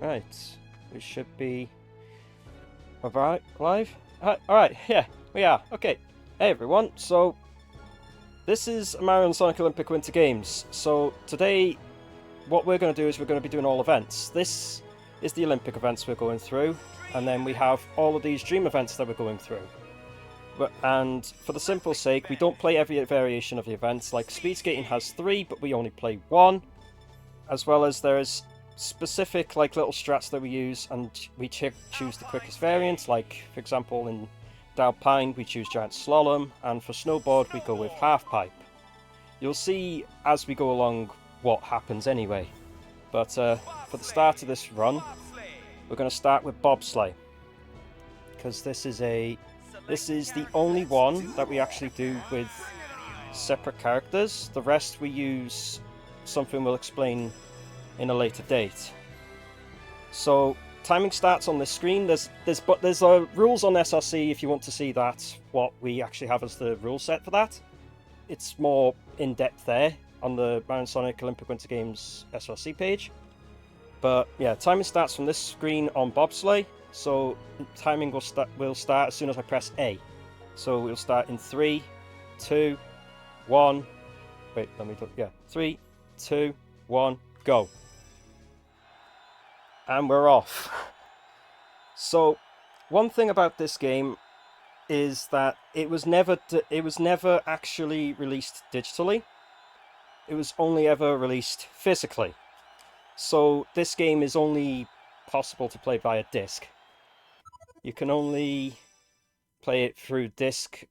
Right, we should be about live. Alright, yeah, we are. Okay. Hey everyone, so this is Mario and Sonic Olympic Winter Games. So today, what we're going to do is we're going to be doing all events. This is the Olympic events we're going through, and then we have all of these dream events that we're going through. And for the simple sake, we don't play every variation of the events. Like speed skating has 3, but we only play 1. As well as there's specific like little strats that we use, and we choose the quickest variants. Like for example, in Dalpine we choose giant slalom, and for snowboard we go with half pipe. You'll see as we go along what happens anyway. But for the start of this run, we're going to start with bobsleigh, because this is the only one that we actually do with separate characters. The rest we use something we'll explain in a later date. So timing starts on this screen. There's rules on SRC if you want to see that, what we actually have as the rule set for that. It's more in depth there on the Mario and Sonic Olympic Winter Games SRC page. But yeah, timing starts from this screen on bobsleigh. So timing will start as soon as I press A. So we'll start in 3, 2, 1. Wait, let me do. Yeah, 3, 2, 1, go. And we're off. So one thing about this game is that it was never actually released digitally. It was only ever released physically. So this game is only possible to play via disc. You can only play it through disc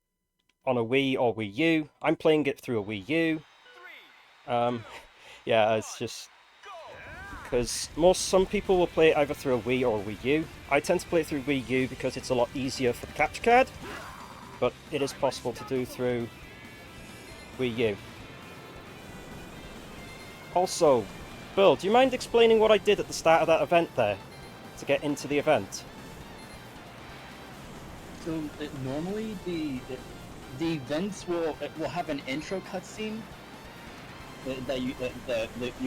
on a Wii or Wii U. I'm playing it through a Wii U. Yeah, it's just because some people will play it either through a Wii or a Wii U. I tend to play it through Wii U because it's a lot easier for the capture card, but it is possible to do through Wii U. Also, Bill, do you mind explaining what I did at the start of that event there to get into the event? So normally the events will have an intro cutscene that you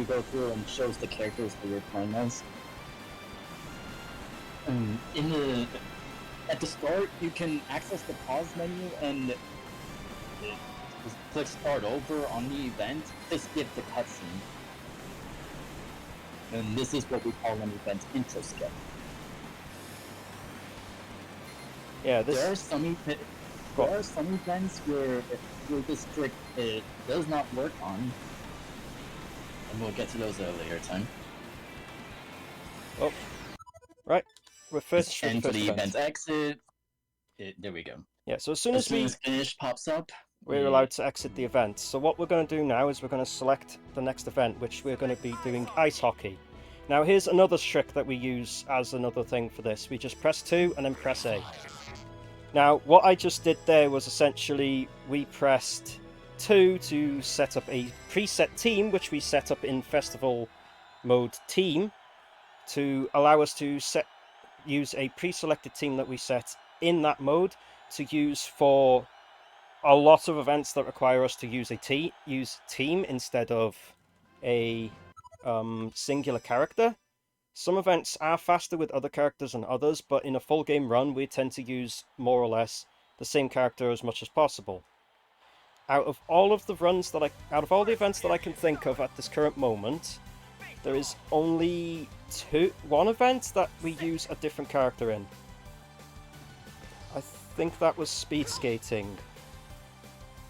go through and shows the characters that you're playing as. At the start, you can access the pause menu and just click start over on the event to skip the cutscene. And this is what we call an event intro skip. Yeah, there are some events where this trick does not work on, and we'll get to those at a later time. Oh, right. We're first. Enter the event exit. There we go. Yeah. So as soon as finish pops up, we're allowed to exit the event. So what we're going to do now is we're going to select the next event, which we're going to be doing ice hockey. Now here's another trick that we use as another thing for this. We just press 2 and then press A. Now, what I just did there was essentially we pressed 2 to set up a preset team, which we set up in Festival Mode Team, to allow us to use a pre-selected team that we set in that mode to use for a lot of events that require us to use team instead of a singular character. Some events are faster with other characters than others, but in a full game run, we tend to use more or less the same character as much as possible. Out of all the events that I can think of at this current moment, there is only one event that we use a different character in. I think that was speed skating.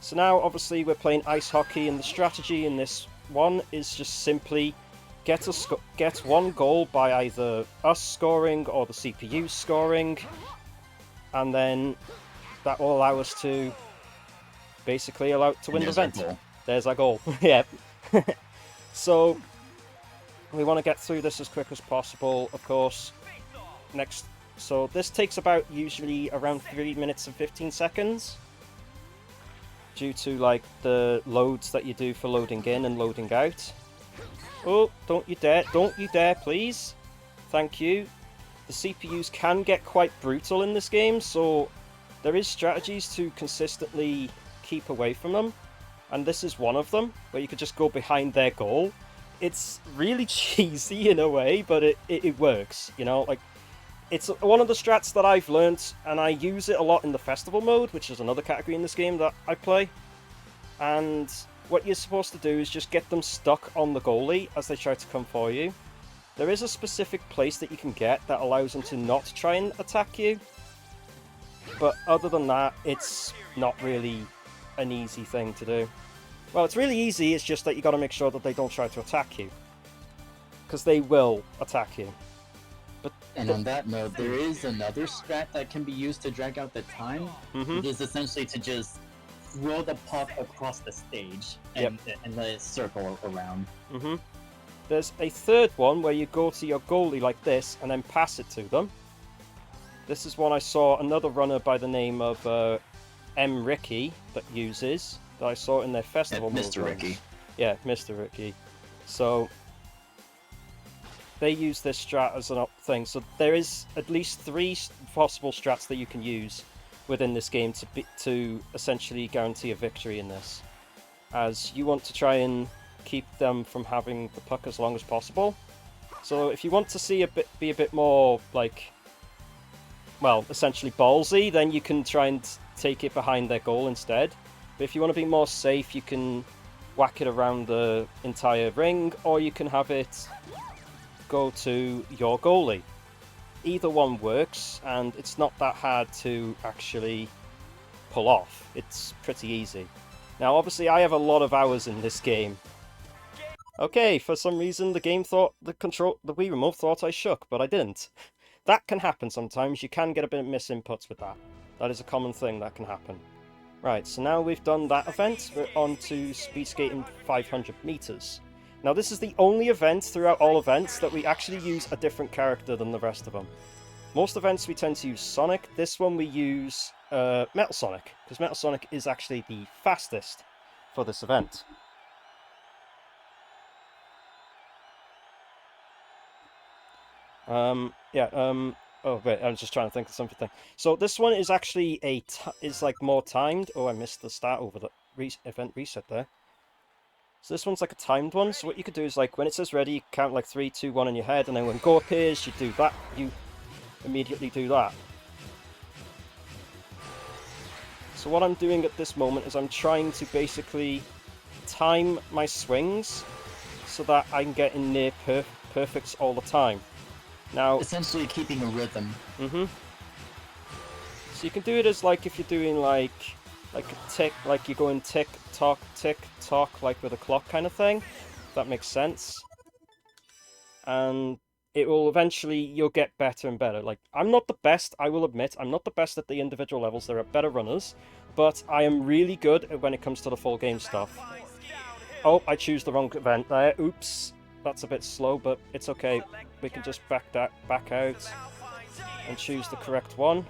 So now, obviously, we're playing ice hockey, and the strategy in this one is just simply get one goal by either us scoring or the CPU scoring, and then that will allow us to basically win the event. There's our goal. Yeah. So we want to get through this as quick as possible, of course. So this takes about usually around 3 minutes and 15 seconds. Due to like the loads that you do for loading in and loading out. Oh, don't you dare, please. Thank you. The CPUs can get quite brutal in this game, so there is strategies to consistently keep away from them. And this is one of them, where you could just go behind their goal it's really cheesy in a way, but it works, you know? Like, it's one of the strats that I've learnt, and I use it a lot in the festival mode, which is another category in this game that I play. And what you're supposed to do is just get them stuck on the goalie as they try to come for you. There is a specific place that you can get that allows them to not try and attack you. But other than that, it's not really an easy thing to do. Well, it's really easy, it's just that you got to make sure that they don't try to attack you. Because they will attack you. But and on that note, there is another strat that can be used to drag out the time. It is essentially to just throw the puck across the stage and let it circle around. There's a third one where you go to your goalie like this and then pass it to them. This is one I saw another runner by the name of M. Ricky that uses, that I saw in their festival mode. Mr. Ricky. Yeah, Mr. Ricky. So they use this strat as an thing. So there is at least 3 possible strats that you can use within this game to essentially guarantee a victory in this. As you want to try and keep them from having the puck as long as possible. So if you want to see be a bit more like, well, essentially ballsy, then you can try and take it behind their goal instead. But if you want to be more safe, you can whack it around the entire ring, or you can have it go to your goalie. Either one works, and it's not that hard to actually pull off. It's pretty easy. Now, obviously, I have a lot of hours in this game. Okay, for some reason, the game thought the Wii Remote thought I shook, but I didn't. That can happen sometimes. You can get a bit of misinputs with that. That is a common thing that can happen. Right, so now we've done that event, we're on to speed skating 500 meters. Now this is the only event throughout all events that we actually use a different character than the rest of them. Most events we tend to use Sonic. This one we use Metal Sonic, because Metal Sonic is actually the fastest for this event. Oh wait, I was just trying to think of something. So this one is actually is like more timed. Oh, I missed the start over the event reset there. So this one's like a timed one. So what you could do is, like, when it says ready, you count like 3, 2, 1 in your head, and then when go appears, you do that. You immediately do that. So what I'm doing at this moment is I'm trying to basically time my swings so that I can get in near perfects all the time. Now, essentially keeping a rhythm. So you can do it as, like, if you're doing like a tick, like you're going tick tock, like with a clock kind of thing. If that makes sense. And it will eventually, you'll get better and better. Like, I'm not the best, I will admit, I'm not the best at the individual levels. There are better runners, but I am really good at when it comes to the full game stuff. Oh, I choose the wrong event there. Oops. That's a bit slow, but it's okay. We can just back out and choose the correct one.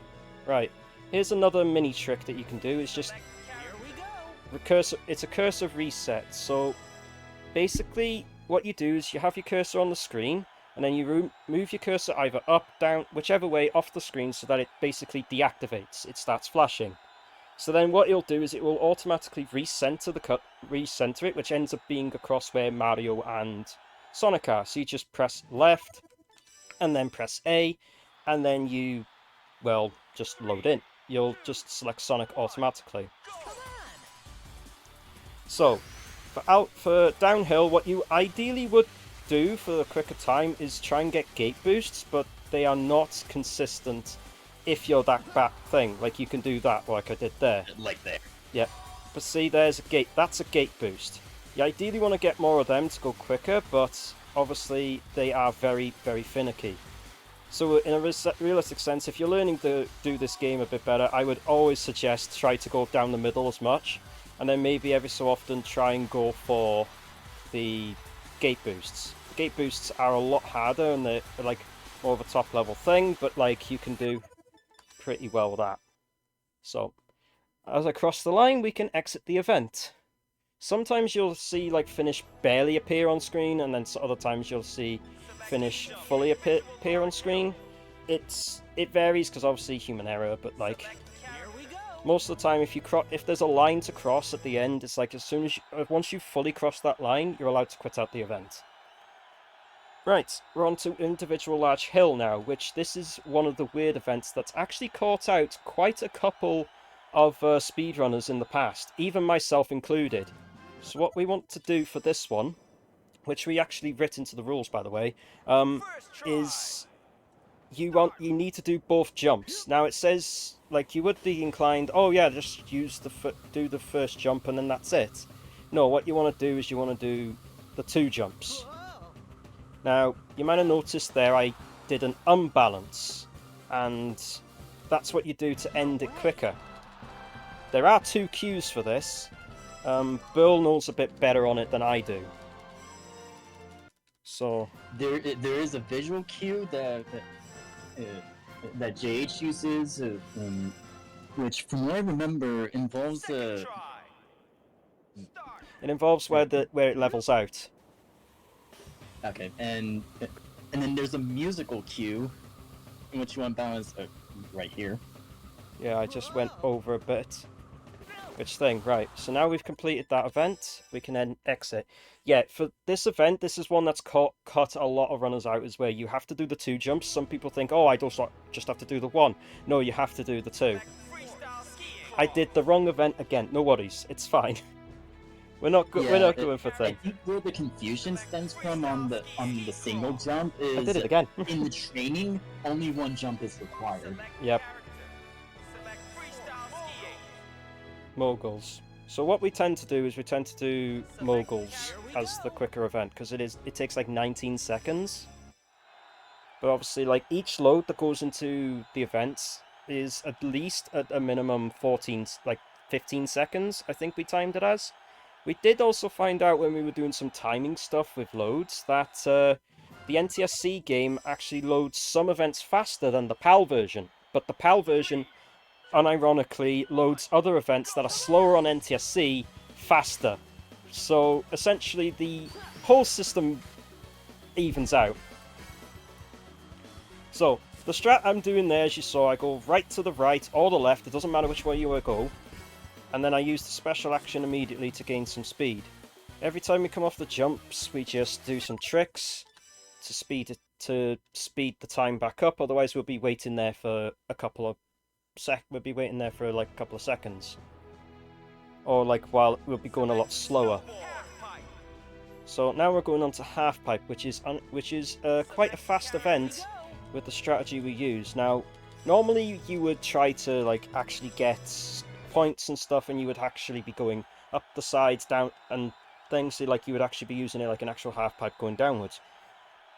Right. Here's another mini trick that you can do. It's just it's a cursor reset. So basically what you do is you have your cursor on the screen, and then you move your cursor either up, down, whichever way off the screen, so that it basically deactivates. It starts flashing. So then what it'll do is it will automatically recenter it, which ends up being across where Mario and Sonic are. So you just press left and then press A, and then you, well, just load in. You'll just select Sonic automatically. So for downhill, what you ideally would do for a quicker time is try and get gate boosts, but they are not consistent if you're that bad thing. Like, you can do that like I did there. Like there. Yeah. But see, there's a gate. That's a gate boost. You ideally want to get more of them to go quicker, but obviously they are very, very finicky. So in a realistic sense, if you're learning to do this game a bit better, I would always suggest try to go down the middle as much, and then maybe every so often try and go for the gate boosts. The gate boosts are a lot harder, and they're like more of a top level thing, but like you can do pretty well with that. So as I cross the line, we can exit the event. Sometimes you'll see like finish barely appear on screen, and then other times you'll see finish fully appear on screen. It varies because obviously human error, but like most of the time, if there's a line to cross at the end, it's like as soon as once you've fully crossed that line, you're allowed to quit out the event. Right, we're on to Individual Large Hill now, which this is one of the weird events that's actually caught out quite a couple of speedrunners in the past, even myself included. So what we want to do for this one, which we actually writ into the rules by the way, is you need to do both jumps. Now it says like you would be inclined, oh yeah, just do the first jump and then that's it. No, what you want to do is you want to do the 2 jumps. Now, you might have noticed there I did an unbalance, and that's what you do to end it quicker. There are 2 cues for this. Burl knows a bit better on it than I do. So there is a visual cue that JH uses, which, from what I remember, involves it involves where it levels out. Okay, and then there's a musical cue in which you unbalance right here. Yeah, I just went over a bit. Which thing? Right, so now we've completed that event, we can then exit. Yeah, for this event, this is one that's cut a lot of runners out, is where you have to do the 2 jumps. Some people think, oh, I just have to do the 1. No, you have to do the 2. I did the wrong event again, no worries, it's fine. We're not going for thing. I think where the confusion stems from on the single jump is I did it again. in the training, only 1 jump is required. Yep. Moguls. So what we tend to do is we tend to do moguls as the quicker event because it takes like 19 seconds. But obviously, like each load that goes into the events is at least at a minimum 15 seconds. I think we timed it as. We did also find out when we were doing some timing stuff with loads that the NTSC game actually loads some events faster than the PAL version, but the PAL version unironically loads other events that are slower on NTSC faster. So essentially the whole system evens out. So the strat I'm doing there, as you saw, I go right to the right or the left, it doesn't matter which way you go, and then I use the special action immediately to gain some speed. Every time we come off the jumps, we just do some tricks to speed the time back up, otherwise we'll be waiting there for a couple of seconds, or like while we'll be going a lot slower. So now we're going on to half pipe, which is quite a fast event with the strategy we use. Now, normally you would try to like actually get points and stuff, and you would actually be going up the sides, down, and things. So like you would actually be using it like an actual half pipe going downwards.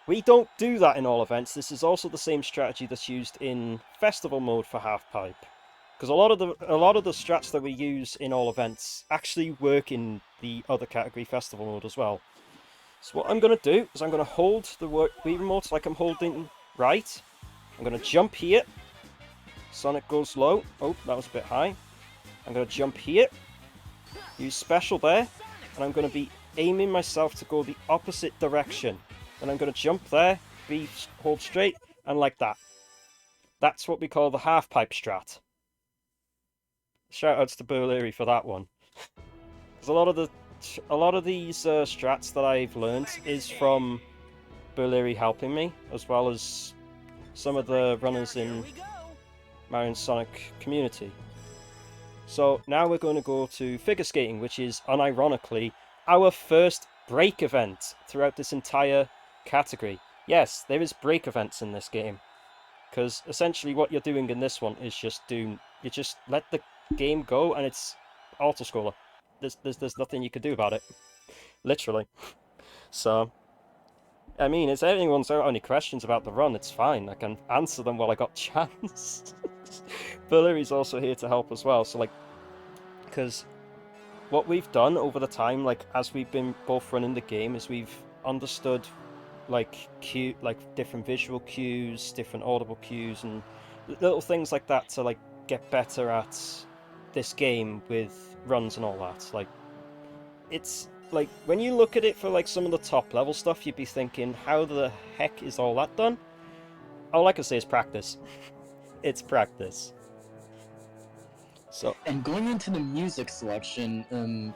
We don't do that in all events. This is also the same strategy that's used in festival mode for half pipe, because a lot of the strats that we use in all events actually work in the other category festival mode as well. So what I'm going to do is I'm going to hold the Wii remote like I'm holding right. I'm going to jump here. Sonic goes low. Oh, that was a bit high. I'm going to jump here. Use special there, and I'm going to be aiming myself to go the opposite direction. And I'm going to jump there, hold straight, and like that. That's what we call the half pipe strat. Shoutouts to Burlery for that one. Because a lot of these strats that I've learned is from Burlery helping me, as well as some of the runners in Mario & Sonic community. So now we're going to go to figure skating, which is unironically our first break event throughout this entire category. Yes, there is break events in this game, because essentially what you're doing in this one is you just let the game go, and it's auto-scroller. There's nothing you can do about it, literally. So, I mean, if anyone's got any questions about the run, it's fine. I can answer them while I got chance. Valery's also here to help as well. So, like, because what we've done over the time, like, as we've been both running the game, is we've understood like different visual cues, different audible cues, and little things like that to like get better at this game with runs and all that. Like, it's like when you look at it for like some of the top level stuff, you'd be thinking, how the heck is all that done? All I can say is practice. It's practice. So, and going into the music selection,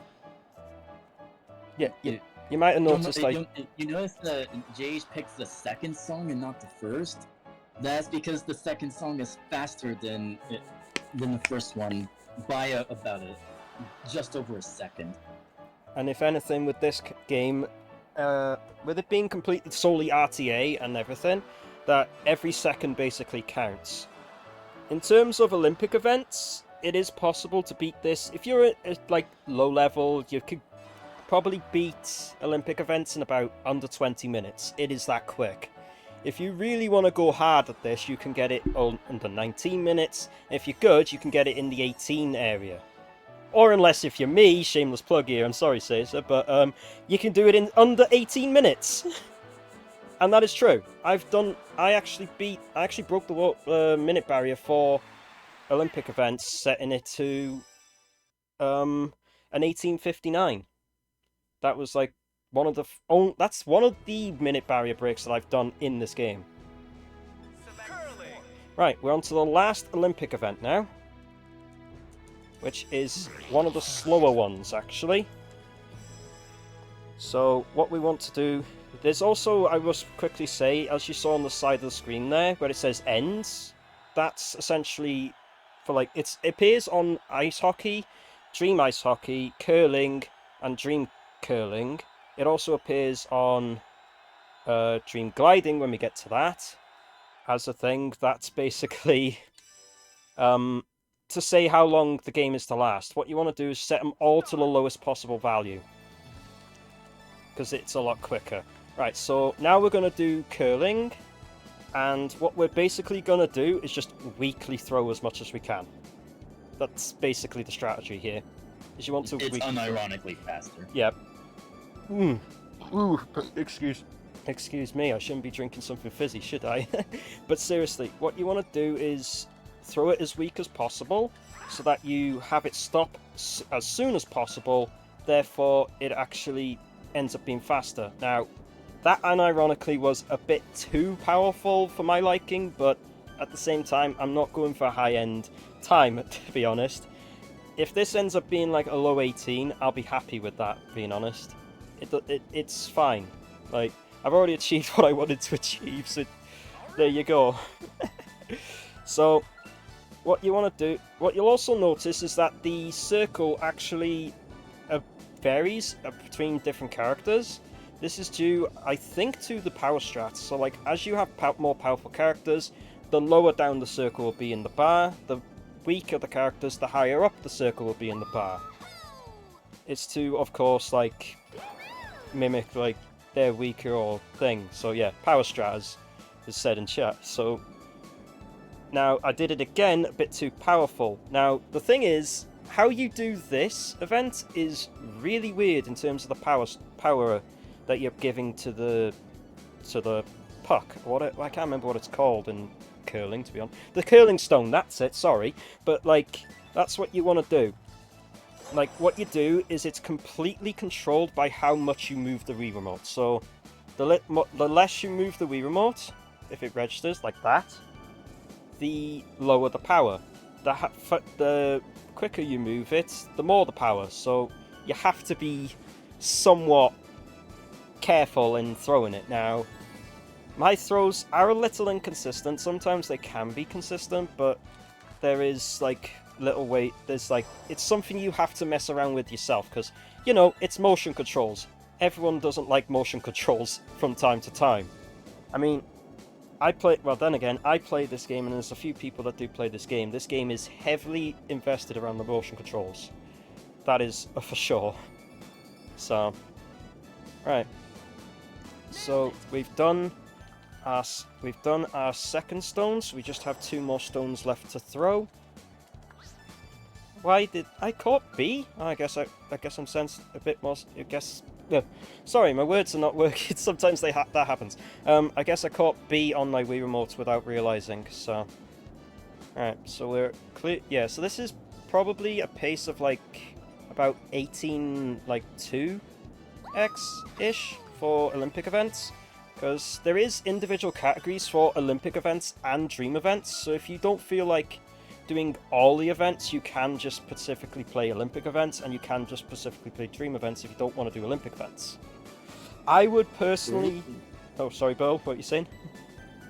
yeah. You might have noticed, like... You notice that JH picks the second song and not the first? That's because the second song is faster than the first one by just over a second. And if anything, with this game, with it being completely solely RTA and everything, that every second basically counts. In terms of Olympic events, it is possible to beat this. If you're at like low level, you could probably beat Olympic events in about under 20 minutes. It is that quick. If you really want to go hard at this, you can get it under 19 minutes. If you're good, you can get it in the 18 area. Or unless if you're me, shameless plug here, I'm sorry Caesar, but you can do it in under 18 minutes. And that is true. I actually broke the minute barrier for Olympic events, setting it to an 18:59. That was like that's one of the minute barrier breaks that I've done in this game. Right, we're on to the last Olympic event now, which is one of the slower ones actually. So what we want to do, there's also, I must quickly say, as you saw on the side of the screen there, where it says ends, that's essentially for like, it appears on ice hockey, dream ice hockey, curling, and dream curling. It also appears on dream gliding when we get to that as a thing. That's basically to say how long the game is to last. What you want to do is set them all to the lowest possible value, because it's a lot quicker. Right, so now we're going to do curling, and what we're basically going to do is just weakly throw as much as we can. That's basically the strategy here. Is you want to It's unironically faster. Yep. Excuse me, I shouldn't be drinking something fizzy, should I? But seriously, what you want to do is throw it as weak as possible, so that you have it stop as soon as possible, therefore it actually ends up being faster. Now, that unironically was a bit too powerful for my liking, but at the same time, I'm not going for high-end time, to be honest. If this ends up being like a low 18, I'll be happy with that, being honest. It's fine. Like, I've already achieved what I wanted to achieve, so there you go. So, what you want to do, what you'll also notice is that the circle actually varies between different characters. This is due, I think, to the power strats. So, like, as you have more powerful characters, the lower down the circle will be in the bar. The weaker the characters, the higher up the circle will be in the bar. It's to, of course, like, mimic, like, their weaker or thing. So, yeah, power strat is said in chat. So, now, I did it again, a bit too powerful. Now, the thing is, how you do this event is really weird in terms of the power that you're giving to the puck. I can't remember what it's called in curling, to be honest. The curling stone, that's it, sorry. But, like, that's what you want to do. Like, what you do is it's completely controlled by how much you move the Wii Remote. So, the less you move the Wii Remote, if it registers like that, the lower the power. The quicker you move it, the more the power. So, you have to be somewhat careful in throwing it. Now, my throws are a little inconsistent. Sometimes they can be consistent, but there is like little weight. There's like, it's something you have to mess around with yourself, because, you know, it's motion controls. Everyone doesn't like motion controls from time to time. I mean, I play this game, and there's a few people that do play this game. This game is heavily invested around the motion controls. That is for sure. So, right. So we've done our second stones. We just have 2 more stones left to throw. Why did I caught B? Oh, I guess I'm sensed a bit more. I guess. Yeah. Sorry, my words are not working. Sometimes that happens. I guess I caught B on my Wii Remote without realizing. So, alright. So we're clear. Yeah. So this is probably a pace of like about 18, like 2x ish for Olympic events, because there is individual categories for Olympic events and dream events. So if you don't feel like doing all the events, you can just specifically play Olympic events, and you can just specifically play dream events if you don't want to do Olympic events. I would personally... Oh, sorry, Bo, what are you saying?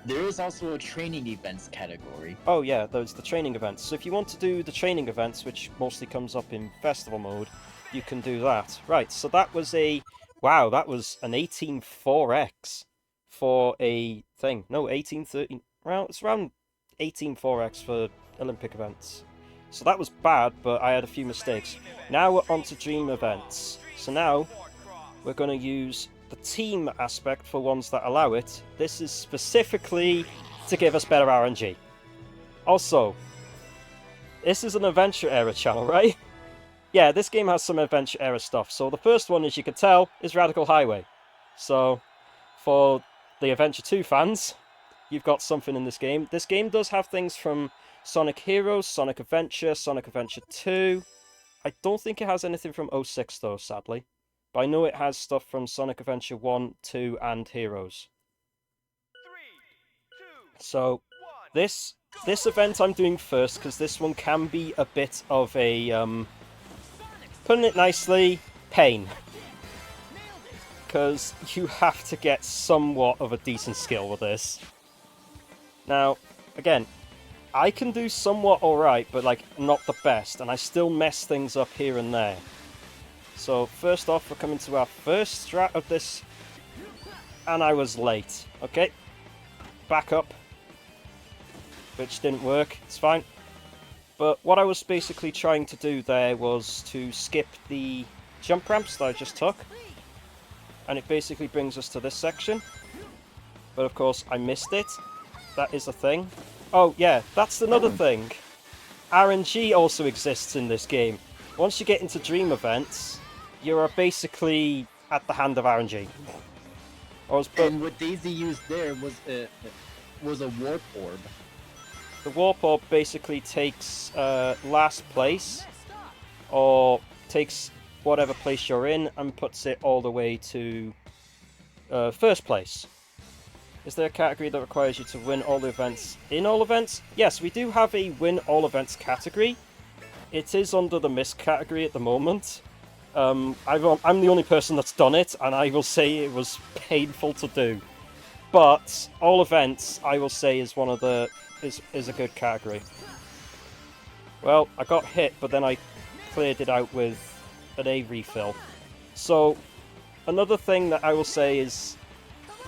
There is also a training events category. Oh yeah, there's the training events. So if you want to do the training events, which mostly comes up in festival mode, you can do that. Right, so that was a... Wow, that was an 18.4x for a thing. No, 18.13... Well, it's around 18.4x for Olympic events. So that was bad, but I had a few mistakes. Now we're on to dream events. So now we're going to use the team aspect for ones that allow it. This is specifically to give us better RNG. Also, this is an adventure era channel, right? Yeah, this game has some adventure era stuff. So the first one, as you can tell, is Radical Highway. So for the Adventure 2 fans, you've got something in this game. This game does have things from Sonic Heroes, Sonic Adventure 2. I don't think it has anything from 06 though, sadly. But I know it has stuff from Sonic Adventure 1, 2, and Heroes. So, this event I'm doing first, because this one can be a bit of a, putting it nicely, pain. Because you have to get somewhat of a decent skill with this. Now, again, I can do somewhat alright, but like, not the best, and I still mess things up here and there. So, first off, we're coming to our first strat of this, and I was late. Okay, back up, which didn't work, it's fine. But what I was basically trying to do there was to skip the jump ramps that I just took, and it basically brings us to this section. But of course, I missed it. That is a thing. Oh yeah, that's another thing. RNG also exists in this game. Once you get into dream events, you are basically at the hand of RNG. And what Daisy used there was a warp orb. The warp orb basically takes last place, or takes whatever place you're in and puts it all the way to first place. Is there a category that requires you to win all the events in all events? Yes, we do have a win all events category. It is under the miss category at the moment. I'm the only person that's done it, and I will say it was painful to do. But all events, I will say, is one of the is a good category. Well, I got hit, but then I cleared it out with an A refill. So another thing that I will say is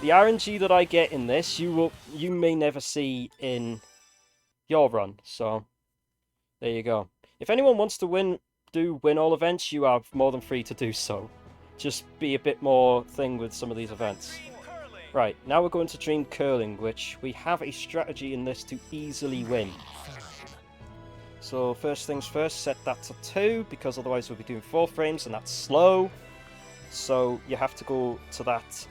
the RNG that I get in this, you may never see in your run. So there you go. If anyone wants to win all events, you are more than free to do so. Just be a bit more thing with some of these events. Right, now we're going to Dream Curling, which we have a strategy in this to easily win. So first things first, set that to 2, because otherwise we'll be doing 4 frames and that's slow. So you have to go to that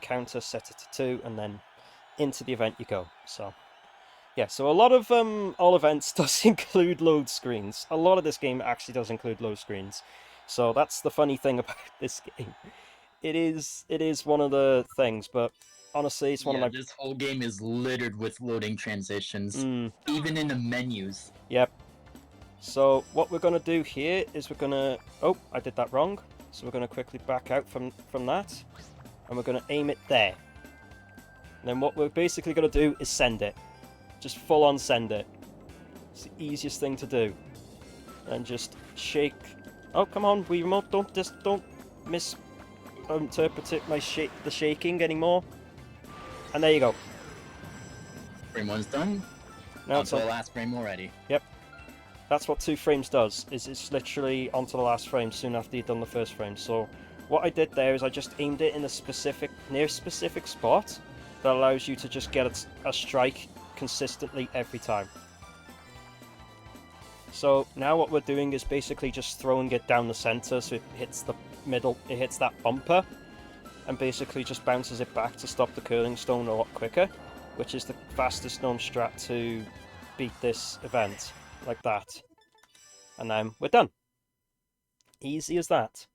counter, set it to 2, and then into the event you go. So yeah, so a lot of all events does include load screens. A lot of this game actually does include load screens. So that's the funny thing about this game. It is one of the things, but honestly, it's one of my... This whole game is littered with loading transitions, even in the menus. Yep. So what we're going to do here is we're going to... Oh, I did that wrong. So we're going to quickly back out from that, and we're going to aim it there. And then what we're basically going to do is send it. Just full on send it. It's the easiest thing to do. And just shake... Oh, come on, Wii Remote, don't misinterpret the shaking anymore. And there you go. Frame 1's done. Now it's the last frame already. Yep. That's what 2 frames does, is it's literally onto the last frame soon after you've done the first frame. So what I did there is I just aimed it in a near specific spot that allows you to just get a strike consistently every time. So now what we're doing is basically just throwing it down the center so it hits the middle, it hits that bumper, and basically just bounces it back to stop the curling stone a lot quicker, which is the fastest known strat to beat this event, like that. And then we're done. Easy as that.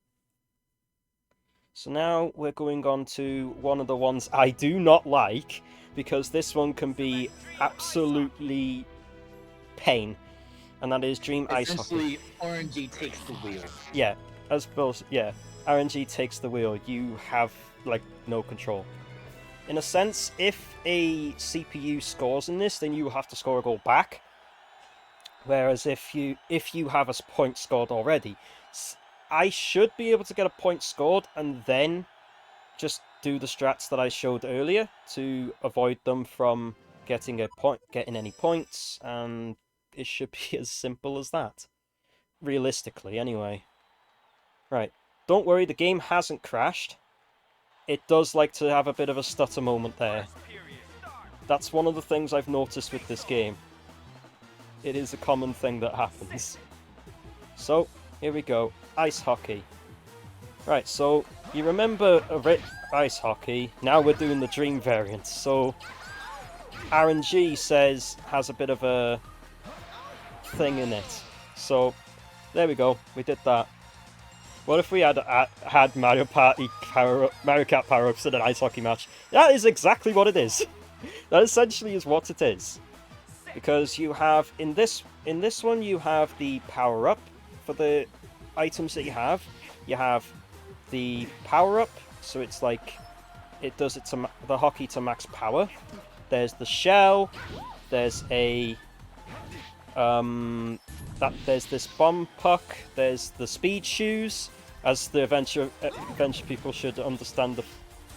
So now we're going on to one of the ones I do not like, because this one can be absolutely pain, and that is Dream Ice Hockey. Essentially, RNG takes the wheel. Yeah, as Bill, yeah. RNG takes the wheel, you have, like, no control. In a sense, if a CPU scores in this, then you have to score a goal back. Whereas if you have a point scored already, I should be able to get a point scored and then just do the strats that I showed earlier to avoid them from getting any points, and it should be as simple as that. Realistically, anyway. Right. Don't worry, the game hasn't crashed. It does like to have a bit of a stutter moment there. That's one of the things I've noticed with this game. It is a common thing that happens. So, here we go. Ice hockey. Right, so you remember ice hockey. Now we're doing the dream variant. So, RNG has a bit of a thing in it. So, there we go. We did that. What if we had Mario Kart power-ups in an ice hockey match? That is exactly what it is. That essentially is what it is. Because you have, in this one, you have the power-up for the items that you have. You have the power-up, so it's like, it does the hockey to max power. There's the shell, there's a, there's this bomb puck, there's the speed shoes, as the adventure people should understand the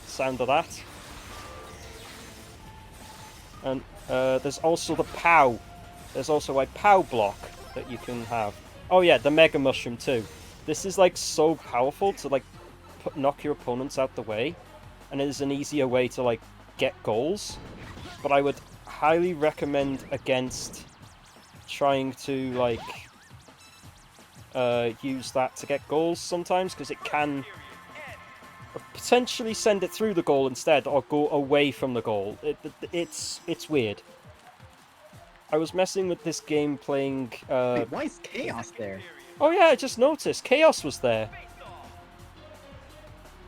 sound of that. And there's also the POW. There's also a POW block that you can have. Oh yeah, the Mega Mushroom too. This is like so powerful to like knock your opponents out the way, and it is an easier way to like get goals. But I would highly recommend against trying to like use that to get goals sometimes, because it can potentially send it through the goal instead, or go away from the goal. It's weird. I was messing with this game playing... Wait, why is Chaos there? Oh yeah, I just noticed. Chaos was there.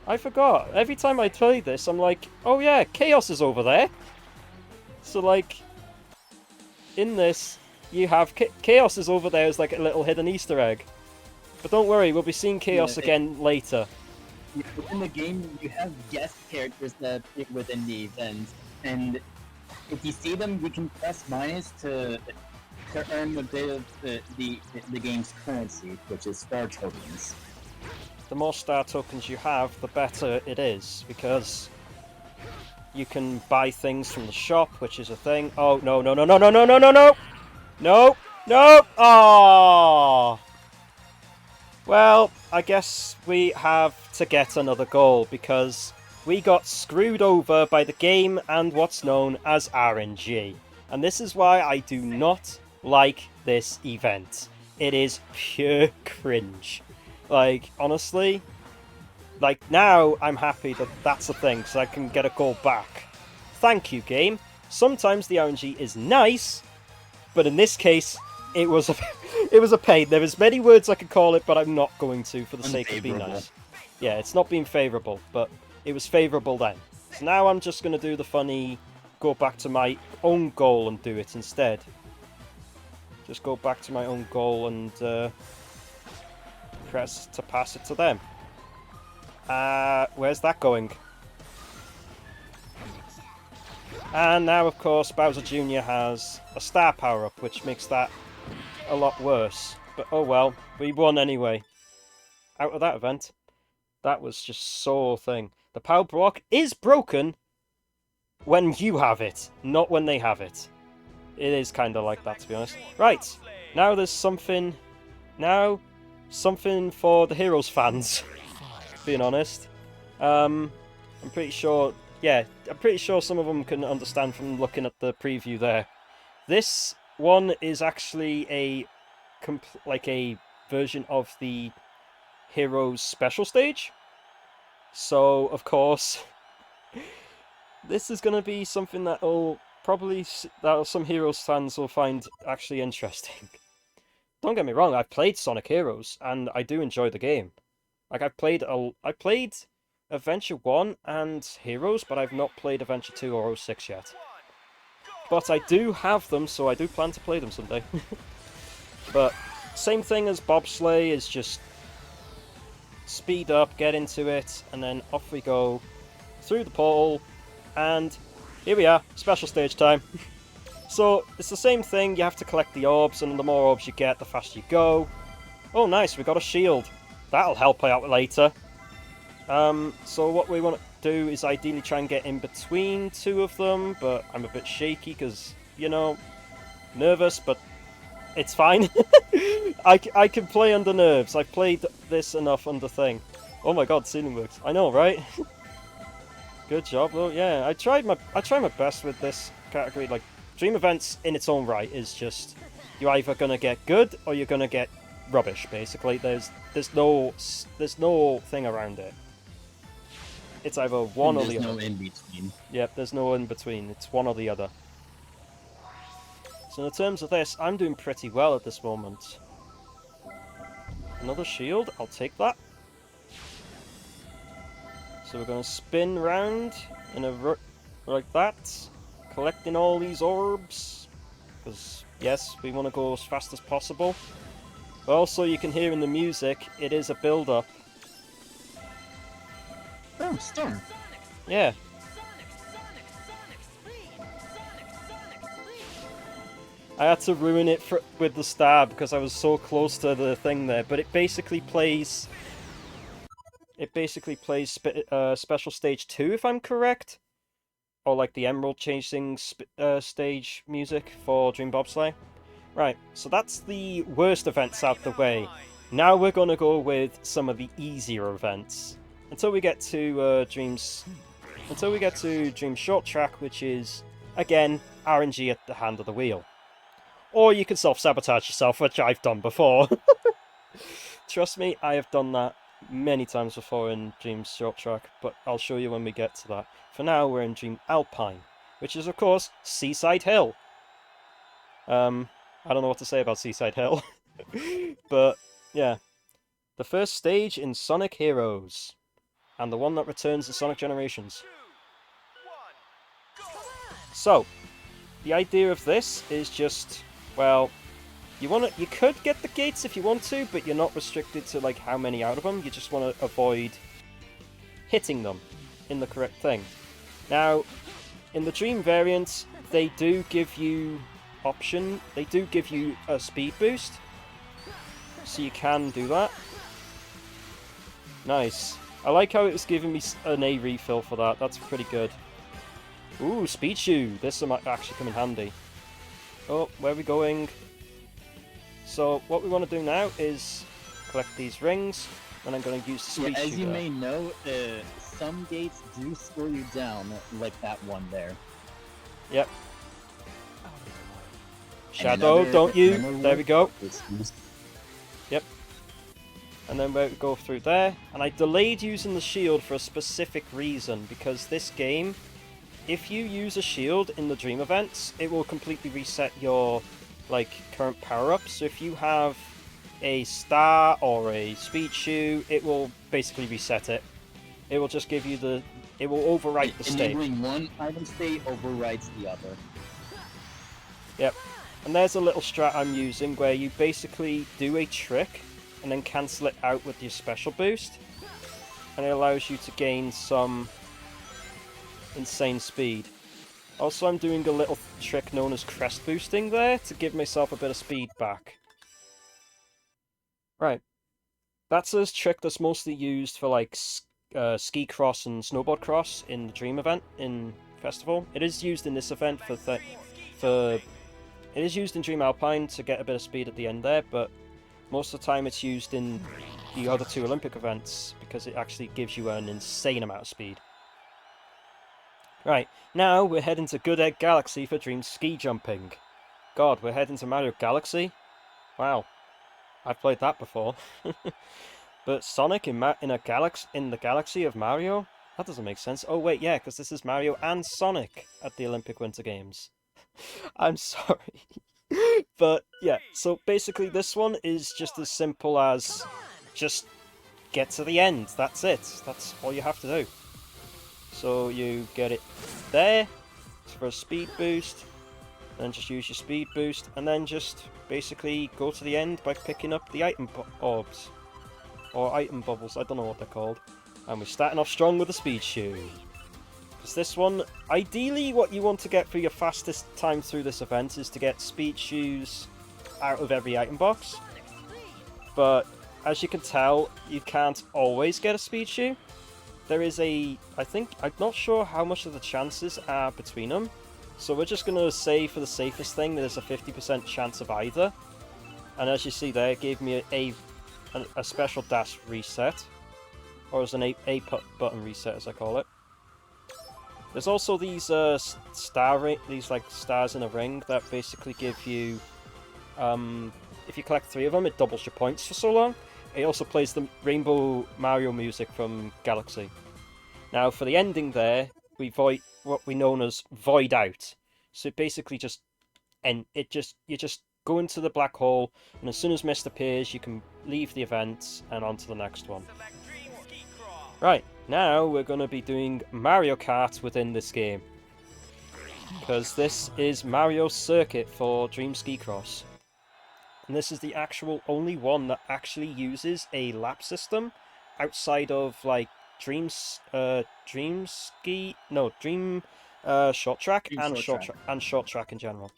I forgot. Every time I play this, I'm like, oh yeah, Chaos is over there. So like, in this, you have... Chaos is over there as like a little hidden Easter egg. But don't worry, we'll be seeing Chaos again later. In the game, you have guest characters that appear within the event, and if you see them, you can press minus to earn a bit of the game's currency, which is star tokens. The more star tokens you have, the better it is, because you can buy things from the shop, which is a thing. Oh, no, no, no, no, no, no, no, no, no! No! No! Oh! Well, I guess we have to get another goal, because we got screwed over by the game and what's known as RNG. And this is why I do not like this event. It is pure cringe. Like, honestly, like, now I'm happy that that's a thing, so I can get a goal back. Thank you, game. Sometimes the RNG is nice, but in this case, it was a pain. There is many words I could call it, but I'm not going to for the sake of being nice. Yeah, it's not being favourable, but it was favourable then. So now I'm just going to do the funny, go back to my own goal and do it instead. Just go back to my own goal and press to pass it to them. Where's that going? And now, of course, Bowser Jr. has a star power-up, which makes that a lot worse. But oh well, we won anyway. Out of that event. That was just so thing. The power block is broken when you have it, not when they have it. It is kind of like that, to be honest. Right, now there's something... Now, something for the Heroes fans, being honest. I'm pretty sure... Yeah, I'm pretty sure some of them can understand from looking at the preview there. This one is actually a version of the Heroes special stage. So, of course, this is going to be something that some Heroes fans will find actually interesting. Don't get me wrong, I've played Sonic Heroes, and I do enjoy the game. Like, I played Adventure 1 and Heroes, but I've not played Adventure 2 or 06 yet. But I do have them, so I do plan to play them someday. But same thing as Bobsleigh, is just speed up, get into it, and then off we go through the portal, and here we are, special stage time. So, it's the same thing, you have to collect the orbs, and the more orbs you get, the faster you go. Oh nice, we got a shield. That'll help out later. So what we want to do is ideally try and get in between two of them, but I'm a bit shaky because, you know, nervous, but it's fine. I can play under nerves. I've played this enough under thing. Oh my god, ceiling works. I know, right? Good job, though. Yeah, I try my best with this category. Like, dream events in its own right is just you're either gonna get good or you're gonna get rubbish. Basically, there's no thing around it. It's either one or the other. There's no in between. Yep, there's no in between. It's one or the other. So in terms of this, I'm doing pretty well at this moment. Another shield, I'll take that. So we're going to spin round in a like that, collecting all these orbs. Because, yes, we want to go as fast as possible. But also, you can hear in the music, it is a build-up. Oh, storm. Yeah. I had to ruin it with the stab because I was so close to the thing there, but it basically plays... Special Stage 2, if I'm correct? Or like the Emerald Chasing stage music for Dream Bobsleigh. Right, so that's the worst events out the way. Now we're going to go with some of the easier events. Until we get to Dream Short Track, which is, again, RNG at the hand of the wheel. Or you can self-sabotage yourself, which I've done before. Trust me, I have done that many times before in Dream Short Track, but I'll show you when we get to that. For now, we're in Dream Alpine, which is, of course, Seaside Hill. I don't know what to say about Seaside Hill. But, yeah. The first stage in Sonic Heroes. And the one that returns in Sonic Generations. So, the idea of this is just, well, you could get the gates if you want to, but you're not restricted to like how many out of them. You just want to avoid hitting them in the correct thing. Now, in the Dream variant, they do give you a speed boost, so you can do that. Nice. I like how it was giving me an A refill for that. That's pretty good. Ooh, Speed Shoe. This might actually come in handy. Oh, where are we going? So, what we want to do now is collect these rings, and I'm going to use the Speed Shoe. As you may know, some gates do slow you down, like that one there. Yep. Shadow, don't you? There we go. Yep. And then we go through there. And I delayed using the shield for a specific reason, because this game, if you use a shield in the Dream events, it will completely reset your current power-ups. So if you have a star or a speed shoe, it will basically reset it. It will just give you it will overwrite the state. Enabling one item state overrides the other. Yep. And there's a little strat I'm using where you basically do a trick and then cancel it out with your special boost, and it allows you to gain some insane speed. Also, I'm doing a little trick known as crest boosting there to give myself a bit of speed back. Right. That's a trick that's mostly used for ski cross and snowboard cross in the Dream event in Festival. It is used in this event it is used in Dream Alpine to get a bit of speed at the end there, but most of the time it's used in the other two Olympic events because it actually gives you an insane amount of speed. Right, now we're heading to Good Egg Galaxy for Dream Ski Jumping. God, we're heading to Mario Galaxy? Wow, I've played that before. But Sonic in the Galaxy of Mario? That doesn't make sense. Oh wait, yeah, because this is Mario and Sonic at the Olympic Winter Games. I'm sorry. But yeah, so basically this one is just as simple as just get to the end. That's it. That's all you have to do. So you get it there for a speed boost, then just use your speed boost, and then just basically go to the end by picking up the item orbs. or item bubbles, I don't know what they're called. And we're starting off strong with the speed shoe. Because this one, ideally what you want to get for your fastest time through this event is to get speed shoes out of every item box. But as you can tell, you can't always get a speed shoe. There is I'm not sure how much of the chances are between them. So we're just going to say for the safest thing, there's a 50% chance of either. And as you see there, it gave me a special dash reset. Or as an A button reset, as I call it. There's also these stars in a ring that basically give you, if you collect 3 of them, it doubles your points for so long. It also plays the Rainbow Mario music from Galaxy. Now for the ending there, we void what we know as void out. So it basically you just go into the black hole, and as soon as mist appears, you can leave the event and on to the next one. Right, now we're going to be doing Mario Kart within this game. Because this is Mario's circuit for Dream Ski Cross. And this is the actual only one that actually uses a lap system outside of like Dream Short Track and Short Track in general.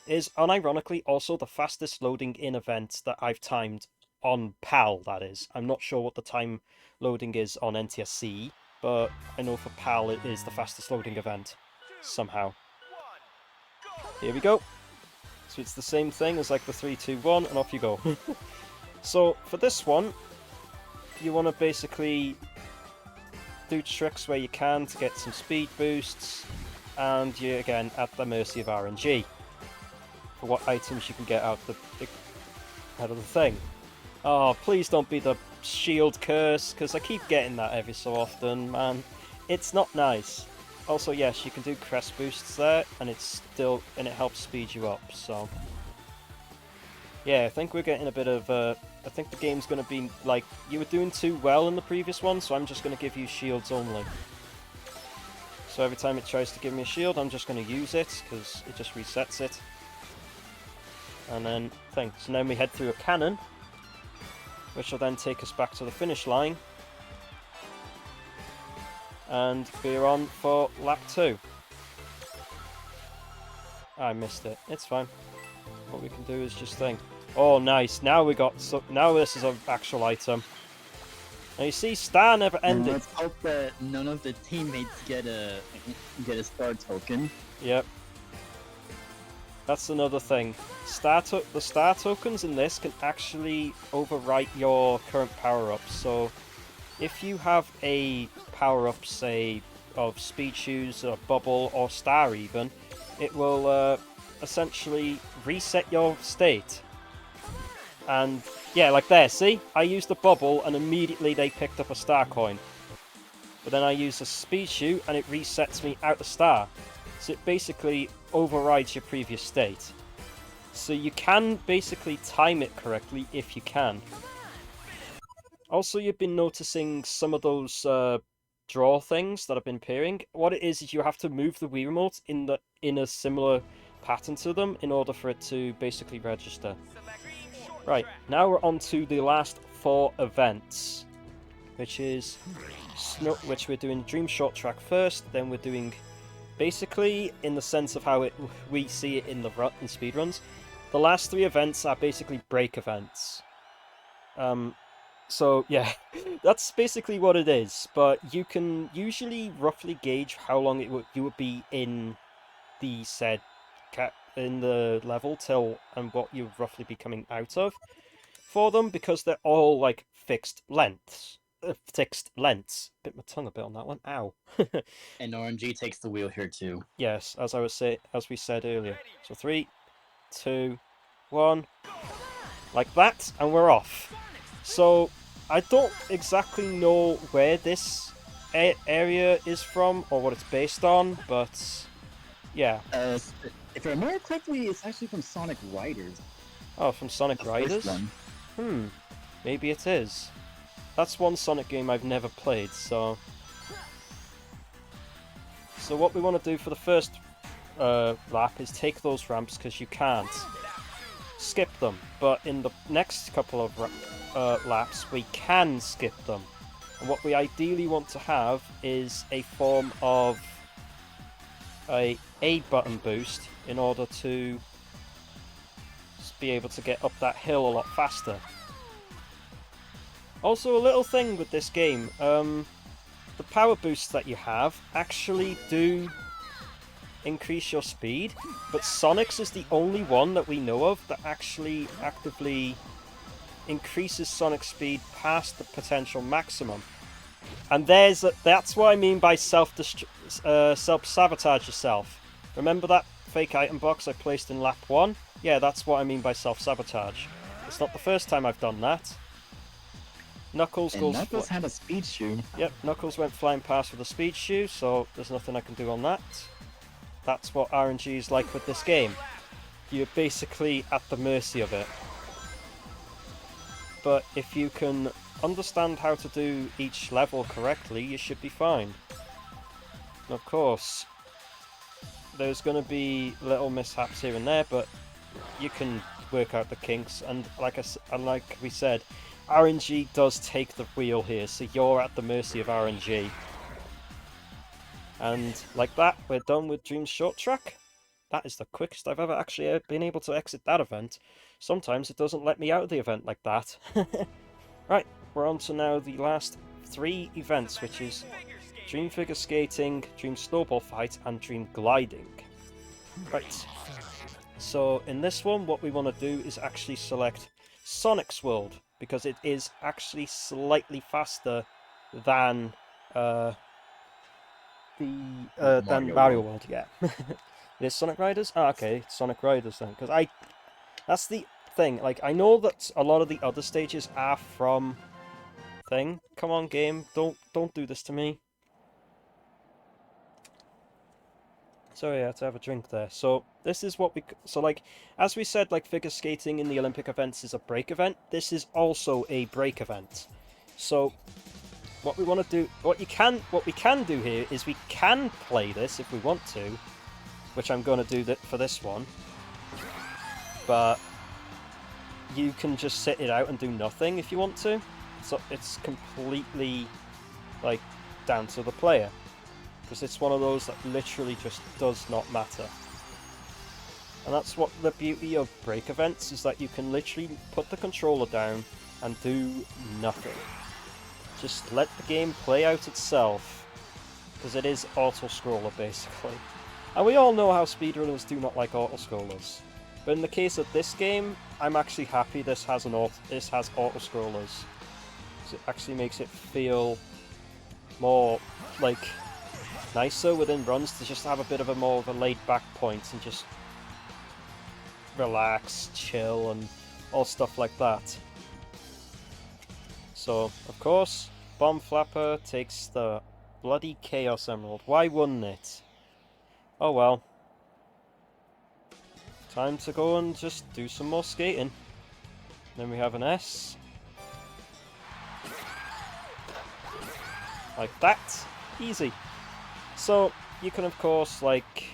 It is unironically also the fastest loading in event that I've timed on PAL, that is. I'm not sure what the time loading is on NTSC, but I know for PAL it is the fastest loading event somehow. Here we go. So it's the same thing as like the 3, 2, 1, and off you go. So for this one, you want to basically do tricks where you can to get some speed boosts, and you're again at the mercy of RNG for what items you can get out of the thing. Oh, please don't be the shield curse, because I keep getting that every so often, man. It's not nice. Also, yes, you can do crest boosts there, and it helps speed you up, so... Yeah, I think we're getting a bit of, I think the game's going to be, like, you were doing too well in the previous one, so I'm just going to give you shields only. So every time it tries to give me a shield, I'm just going to use it, because it just resets it. And then, so now we head through a cannon, which will then take us back to the finish line. And we're on for lap 2. I missed it. It's fine. What we can do is just think. Oh, nice. Now we got. Now this is an actual item. Now you see, Star never ended. Let's hope that none of the teammates get a star token. Yep. That's another thing. The star tokens in this can actually overwrite your current power-ups. So, if you have a power-up, say, of speed shoes, or bubble, or star even, it will essentially reset your state. And yeah, like there, see? I used the bubble and immediately they picked up a star coin. But then I use a speed shoe and it resets me out the star. So it basically overrides your previous state. So you can basically time it correctly if you can. Also, you've been noticing some of those draw things that have been appearing. What it is you have to move the Wii Remote in a similar pattern to them in order for it to basically register. Right, now we're on to the last 4 events, which we're doing Dream Short Track first, then we're doing basically in the sense of how we see it in speedruns. The last 3 events are basically break events. So yeah, that's basically what it is. But you can usually roughly gauge how long you would be in the said in the level till and what you'd roughly be coming out of for them, because they're all like fixed lengths. Bit my tongue a bit on that one. Ow. And RNG takes the wheel here too. Yes, as we said earlier. So 3, 2, 1, like that, and we're off. So I don't exactly know where this area is from or what it's based on, but yeah. If I remember correctly, it's actually from Sonic Riders. Oh, from Sonic Riders? Maybe it is. That's one Sonic game I've never played, so... So what we want to do for the first lap is take those ramps, because you can't skip them. But in the next couple of laps, we can skip them. And what we ideally want to have is a form of a A button boost in order to be able to get up that hill a lot faster. Also, a little thing with this game, the power boosts that you have actually do increase your speed, but Sonic's is the only one that we know of that actually actively increases Sonic's speed past the potential maximum. And that's what I mean by self-sabotage yourself. Remember that fake item box I placed in lap 1? Yeah, that's what I mean by self-sabotage. It's not the first time I've done that. Knuckles had a speed shoe. Yep, Knuckles went flying past with a speed shoe, so there's nothing I can do on that. That's what RNG is like with this game. You're basically at the mercy of it. But if you can understand how to do each level correctly, you should be fine. And of course, there's going to be little mishaps here and there, but you can work out the kinks. And like we said, RNG does take the wheel here, so you're at the mercy of RNG. And like that, we're done with Dream's short track. That is the quickest I've ever actually been able to exit that event. Sometimes it doesn't let me out of the event like that. Right, we're on to now the last 3 events, which is Dream Figure Skating, Dream Snowball Fight, and Dream Gliding. Right, so in this one, what we want to do is actually select Sonic's World, because it is actually slightly faster than Mario World. Yeah. It is Sonic Riders? Ah, okay, Sonic Riders then, because that's the thing, like, I know that a lot of the other stages are from thing. Come on, game, don't do this to me. Sorry, I had to have a drink there. So, this is what like, as we said, like, figure skating in the Olympic events is a break event, this is also a break event. So, what we want to do, what we can do here is we can play this if we want to, which I'm going to do that for this one. But you can just sit it out and do nothing if you want to. So it's completely, like, down to the player, because it's one of those that literally just does not matter. And that's what the beauty of break events is, that you can literally put the controller down and do nothing. Just let the game play out itself, because it is auto-scroller basically. And we all know how speedrunners do not like auto-scrollers. But in the case of this game, I'm actually happy this has auto-scrollers. It actually makes it feel more, like, nicer within runs to just have a bit of a more of a laid-back point and just relax, chill, and all stuff like that. So, of course, Bomb Flapper takes the bloody Chaos Emerald. Why wouldn't it? Oh well. Time to go and just do some more skating. Then we have an S. Like that. Easy. So, you can of course, like,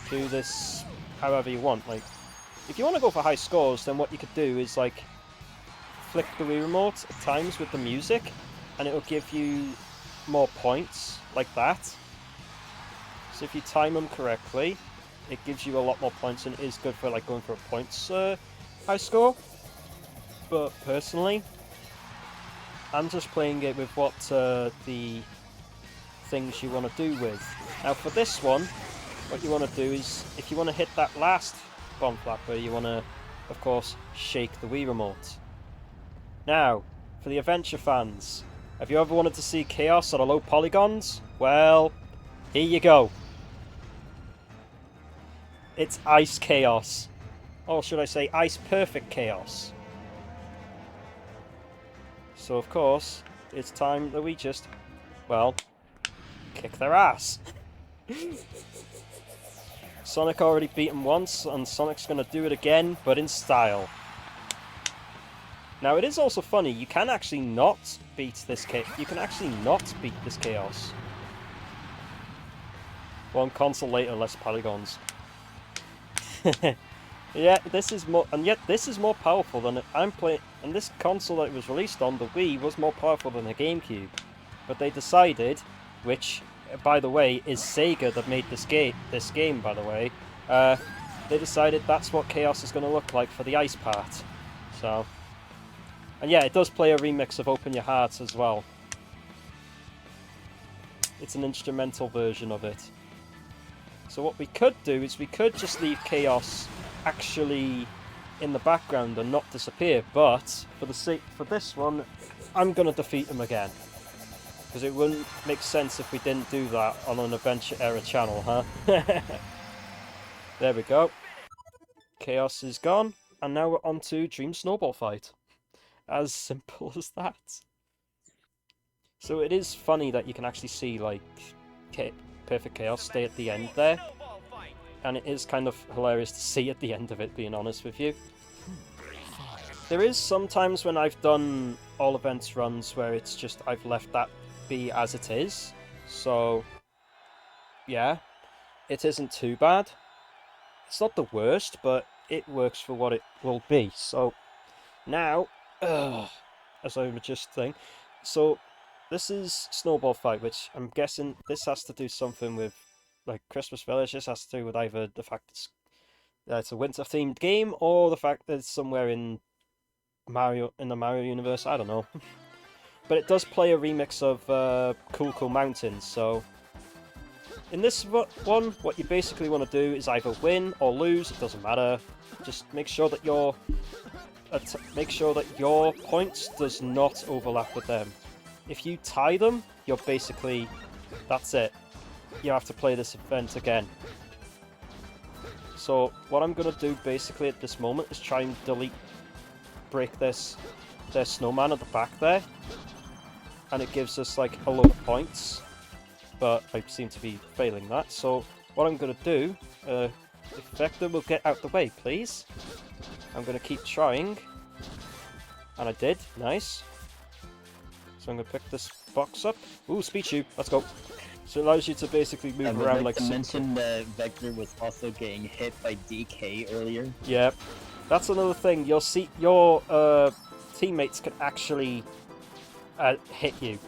do this however you want. Like, if you want to go for high scores, then what you could do is, like, flick the Wii Remote at times with the music, and it'll give you more points, like that. So if you time them correctly, it gives you a lot more points, and it is good for, like, going for a points high score. But personally, I'm just playing it with what the things you want to do with. Now for this one, what you want to do is, if you want to hit that last Bomb Flapper, you want to, of course, shake the Wii Remote. Now, for the adventure fans, have you ever wanted to see chaos on a low polygons? Well, here you go. It's Ice Chaos. Or should I say Ice Perfect Chaos. So of course, it's time that we just, well, kick their ass. Sonic already beat him once, and Sonic's gonna do it again, but in style. Now it is also funny, you can actually not beat this chaos. One console later, less polygons. Yeah, this is more, and yet this is more powerful than I'm playing. And this console that it was released on, the Wii, was more powerful than the GameCube. But they decided, which, by the way, is Sega that made this game. This game, by the way, they decided that's what Chaos is going to look like for the ice part. So, and yeah, it does play a remix of Open Your Hearts as well. It's an instrumental version of it. So what we could do is we could just leave Chaos actually in the background and not disappear, but for this one, I'm gonna defeat him again. Because it wouldn't make sense if we didn't do that on an Adventure Era channel, huh? There we go. Chaos is gone, and now we're on to Dream Snowball Fight. As simple as that. So it is funny that you can actually see, like, Perfect Chaos stay at the end there. And it is kind of hilarious to see at the end of it, being honest with you. There is sometimes when I've done all events runs where it's just I've left that be as it is. So, yeah, it isn't too bad. It's not the worst, but it works for what it will be. So, now, as I would just think, so this is Snowball Fight, which I'm guessing this has to do something with, like, Christmas Village. This has to do with either the fact it's a winter-themed game, or the fact that it's somewhere in the Mario universe. I don't know. But it does play a remix of Cool Cool Mountains, so in this one, what you basically want to do is either win or lose, it doesn't matter. Just make sure that your points does not overlap with them. If you tie them, you're basically, that's it. You have to play this event again. So what I'm going to do basically at this moment is try and break their snowman at the back there. And it gives us like a lot of points. But I seem to be failing that. So what I'm going to do, if Vector will get out the way, please. I'm going to keep trying. And I did. Nice. So I'm going to pick this box up. Ooh, Speed Tube. Let's go. So it allows you to basically move around like... I would like to mention that Vector was also getting hit by DK earlier. Yeah. That's another thing. Your teammates can actually hit you.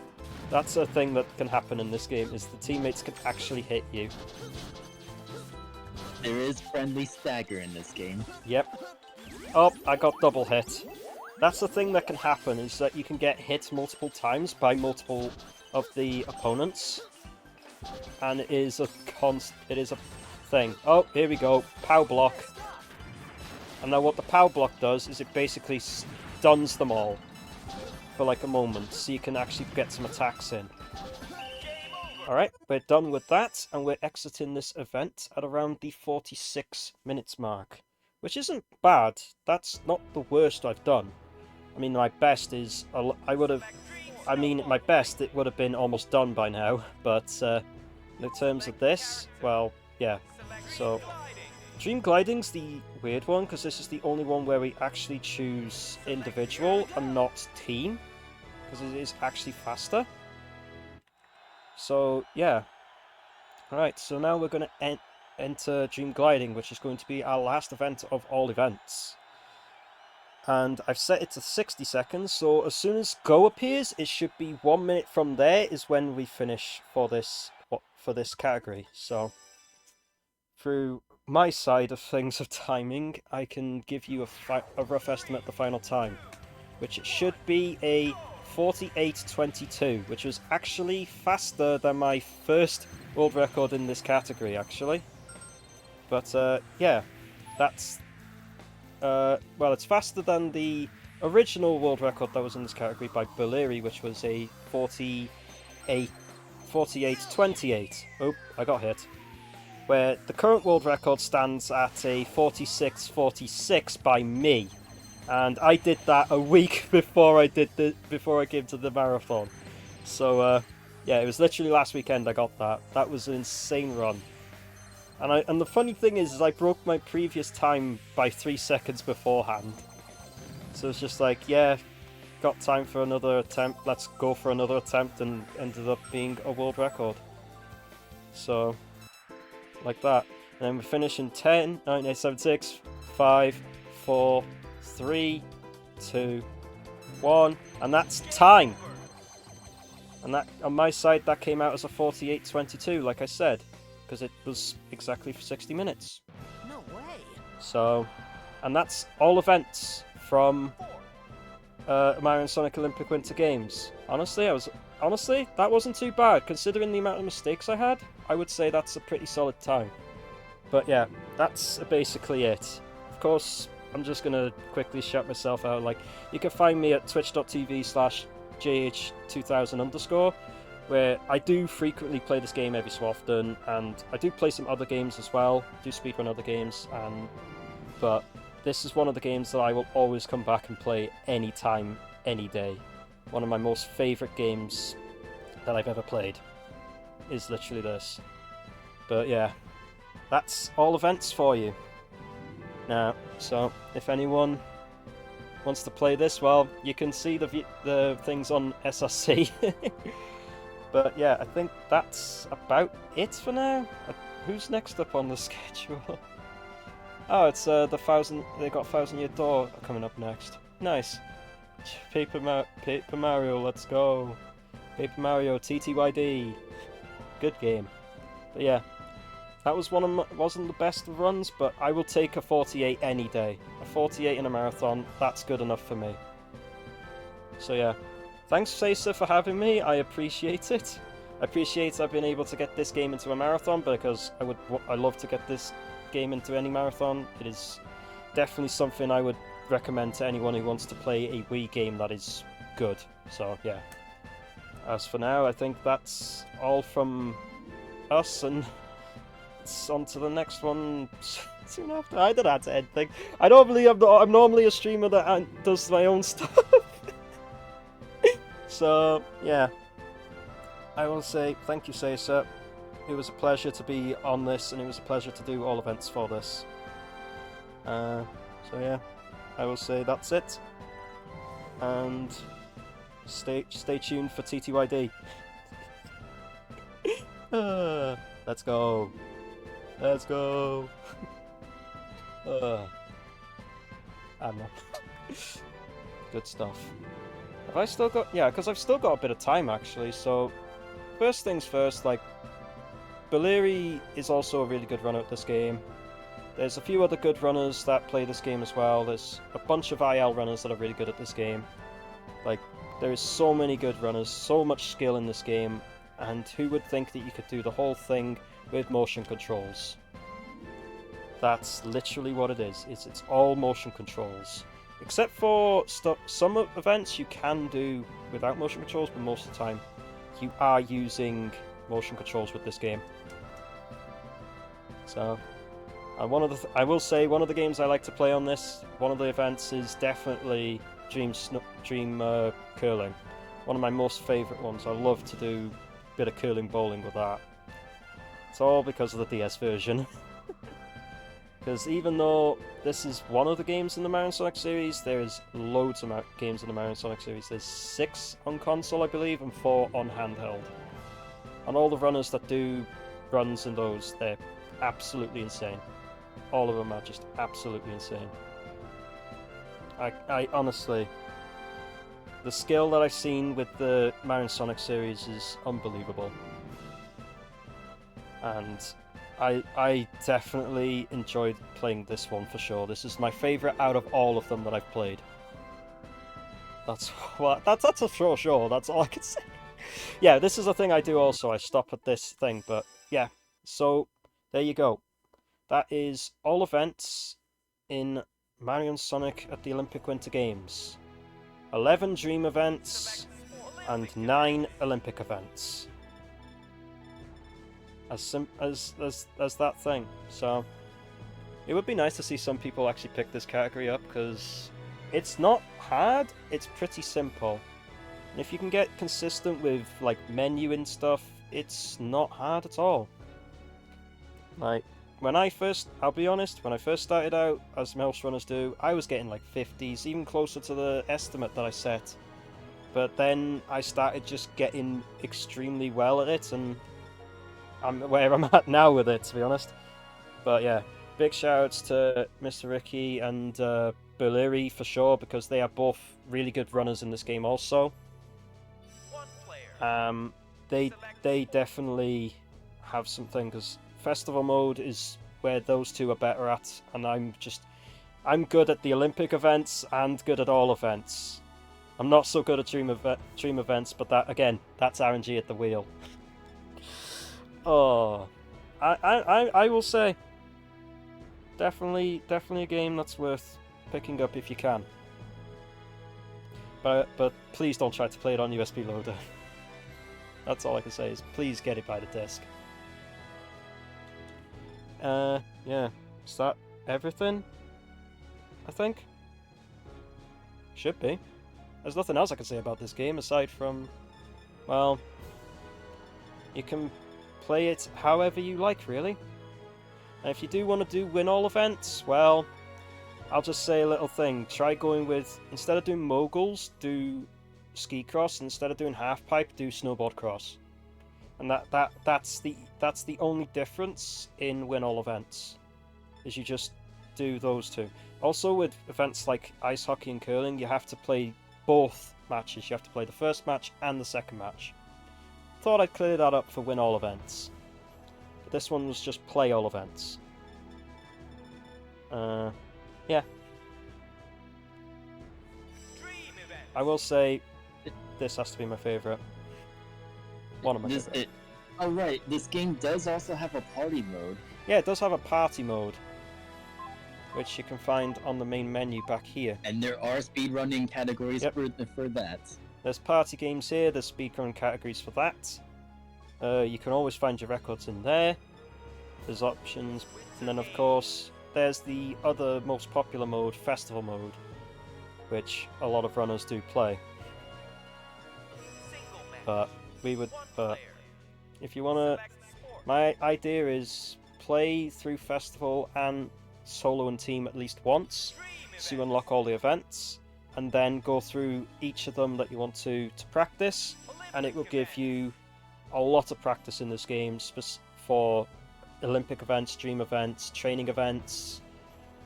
That's a thing that can happen in this game, is the teammates can actually hit you. There is friendly stagger in this game. Yep. Oh, I got double hit. That's the thing that can happen, is that you can get hit multiple times by multiple of the opponents. And it is a thing. Oh, here we go. Pow block. And now what the pow block does is it basically stuns them all for like a moment, so you can actually get some attacks in. Alright, we're done with that, and we're exiting this event at around the 46 minutes mark. Which isn't bad. That's not the worst I've done. I mean, my best is... my best, it would have been almost done by now, but in terms of this, well, yeah. So, Dream Gliding's the weird one, because this is the only one where we actually choose individual and not team, because it is actually faster. So, yeah. Alright, so now we're going to enter Dream Gliding, which is going to be our last event of all events. And I've set it to 60 seconds, so as soon as go appears, it should be 1 minute from there is when we finish for this category. So, through my side of things of timing, I can give you a rough estimate of the final time, which it should be a 48:22, which was actually faster than my first world record in this category, actually. But yeah, that's well, it's faster than the original world record that was in this category by Bulleri, which was a 48:28. Oh, I got hit. Where the current world record stands at a 46:46 by me, and I did that a week before I came to the marathon. So yeah, it was literally last weekend I got that. That was an insane run. And the funny thing is I broke my previous time by 3 seconds beforehand. So it's just like, yeah, got time for another attempt, let's go for another attempt, and ended up being a world record. So, like that. And then we finish in 10, 9, 8, 7, 6, 5, 4, 3, 2, 1, and that's time. And that, on my side, that came out as a 48-22, like I said, because it was exactly for 60 minutes. No way. So, and that's all events from Mario and Sonic Olympic Winter Games. Honestly, that wasn't too bad considering the amount of mistakes I had. I would say that's a pretty solid time. But yeah, that's basically it. Of course, I'm just gonna quickly shout myself out. Like, you can find me at twitch.tv/JH2000_, where I do frequently play this game every so often, and I do play some other games as well. Do speedrun other games, but this is one of the games that I will always come back and play anytime, any day. One of my most favourite games that I've ever played is literally this. But yeah, that's all events for you. Now, so if anyone wants to play this, well, you can see the things on SRC. But yeah, I think that's about it for now. Who's next up on the schedule? Oh, it's they got 1000 Year Door coming up next. Nice. Paper Mario, let's go. Paper Mario TTYD. Good game. But yeah, that was wasn't the best of runs, but I will take a 48 any day. A 48 in a marathon, that's good enough for me. So yeah, thanks Sacer for having me, I appreciate it. I appreciate I've been able to get this game into a marathon, because I love to get this game into any marathon. It is definitely something I would recommend to anyone who wants to play a Wii game that is good. So yeah, as for now, I think that's all from us, and it's on to the next one soon after. I don't have to end things. I'm normally a streamer that does my own stuff. So yeah, I will say thank you, Sacer. It was a pleasure to be on this, and it was a pleasure to do all events for this. So yeah, I will say that's it, and stay tuned for TTYD. Let's go. Let's go. I don't know. Good stuff. Have I still got... Yeah, because I've still got a bit of time, actually, so... First things first, like... Valeri is also a really good runner at this game. There's a few other good runners that play this game as well. There's a bunch of IL runners that are really good at this game. Like, there is so many good runners, so much skill in this game, and who would think that you could do the whole thing with motion controls? That's literally what it is. It's all motion controls. Except for some events you can do without motion controls, but most of the time you are using motion controls with this game. So, and I will say one of the games I like to play on this, one of the events is definitely Dream Curling. One of my most favourite ones. I love to do a bit of curling bowling with that. It's all because of the DS version. Because even though this is one of the games in the Mario and Sonic series, there's loads of games in the Mario and Sonic series. There's 6 on console, I believe, and 4 on handheld. And all the runners that do runs in those, they're absolutely insane. All of them are just absolutely insane. I honestly... The skill that I've seen with the Mario and Sonic series is unbelievable. And I definitely enjoyed playing this one for sure. This is my favourite out of all of them that I've played. That's a sure. That's all I can say. Yeah, this is a thing I do also. I stop at this thing, but yeah. So there you go. That is all events in Mario and Sonic at the Olympic Winter Games. 11 Dream events and 9 Olympic events. As that thing. So it would be nice to see some people actually pick this category up, because it's not hard, it's pretty simple. And if you can get consistent with like menu and stuff, it's not hard at all. Like I'll be honest, when I first started out, as most runners do, I was getting like 50s, even closer to the estimate that I set. But then I started just getting extremely well at it, and I'm where I'm at now with it, to be honest. But yeah, big shout-outs to Mr. Ricky and Buliri for sure, because they are both really good runners in this game also. They definitely have something, because festival mode is where those two are better at, and I'm good at the Olympic events and good at all events. I'm not so good at dream events, but that again, that's RNG at the wheel. Oh, I will say, definitely a game that's worth picking up if you can. But please don't try to play it on USB loader. That's all I can say, is please get it by the disc. Yeah, is that everything? I think? Should be. There's nothing else I can say about this game aside from, well, you can play it however you like, really. And if you do want to do win all events, well, I'll just say a little thing. Try going with, instead of doing moguls, do ski cross, and instead of doing half pipe, do snowboard cross. And that's the only difference in win all events, is you just do those two. Also with events like ice hockey and curling, you have to play both matches. You have to play the first match and the second match. Thought I'd clear that up for win all events. But this one was just play all events. Yeah. I will say, this has to be my favourite. One of my favourites. Oh right, this game does also have a party mode. Yeah, it does have a party mode, which you can find on the main menu back here. And there are speedrunning categories for that. There's party games here, there's speedrun categories for that. You can always find your records in there. There's options, and then of course, there's the other most popular mode, festival mode, which a lot of runners do play. But if you wanna, my idea is play through festival and solo and team at least once, so you unlock all the events, and then go through each of them that you want to practice, and it will give you a lot of practice in this game for Olympic events, dream events, training events,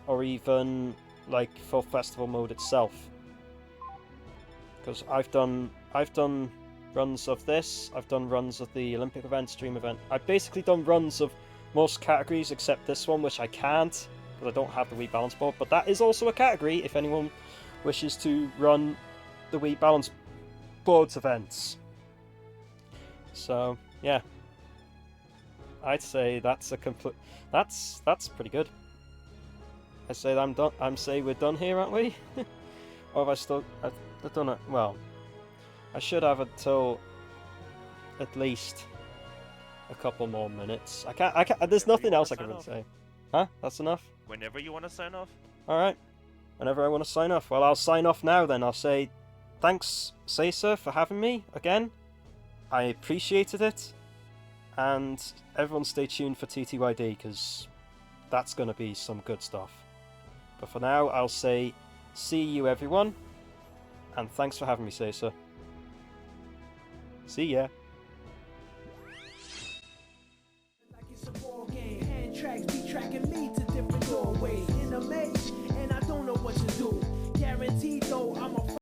or even like for festival mode itself. Because I've done runs of this, I've done runs of the Olympic events, dream event. I've basically done runs of most categories except this one, which I can't because I don't have the Wii Balance Board, but that is also a category if anyone wishes to run the Wii Balance Board's events. So yeah, I'd say that's a complete. That's pretty good. I say I'm done. We're done here, aren't we? Or have I still? I've done it. Well, I should have until at least a couple more minutes. I can't. There's nothing else I can really say. Huh? That's enough. Whenever you want to sign off. All right. Whenever I want to sign off. Well, I'll sign off now. Then I'll say thanks, Sasa, for having me again. I appreciated it, and everyone stay tuned for TTYD because that's going to be some good stuff. But for now, I'll say see you everyone, and thanks for having me, Sasa. See ya. Like it's a ball game, hand tracks be tracking me to different doorways in a maze, and I don't know what to do. Guaranteed though, I'm a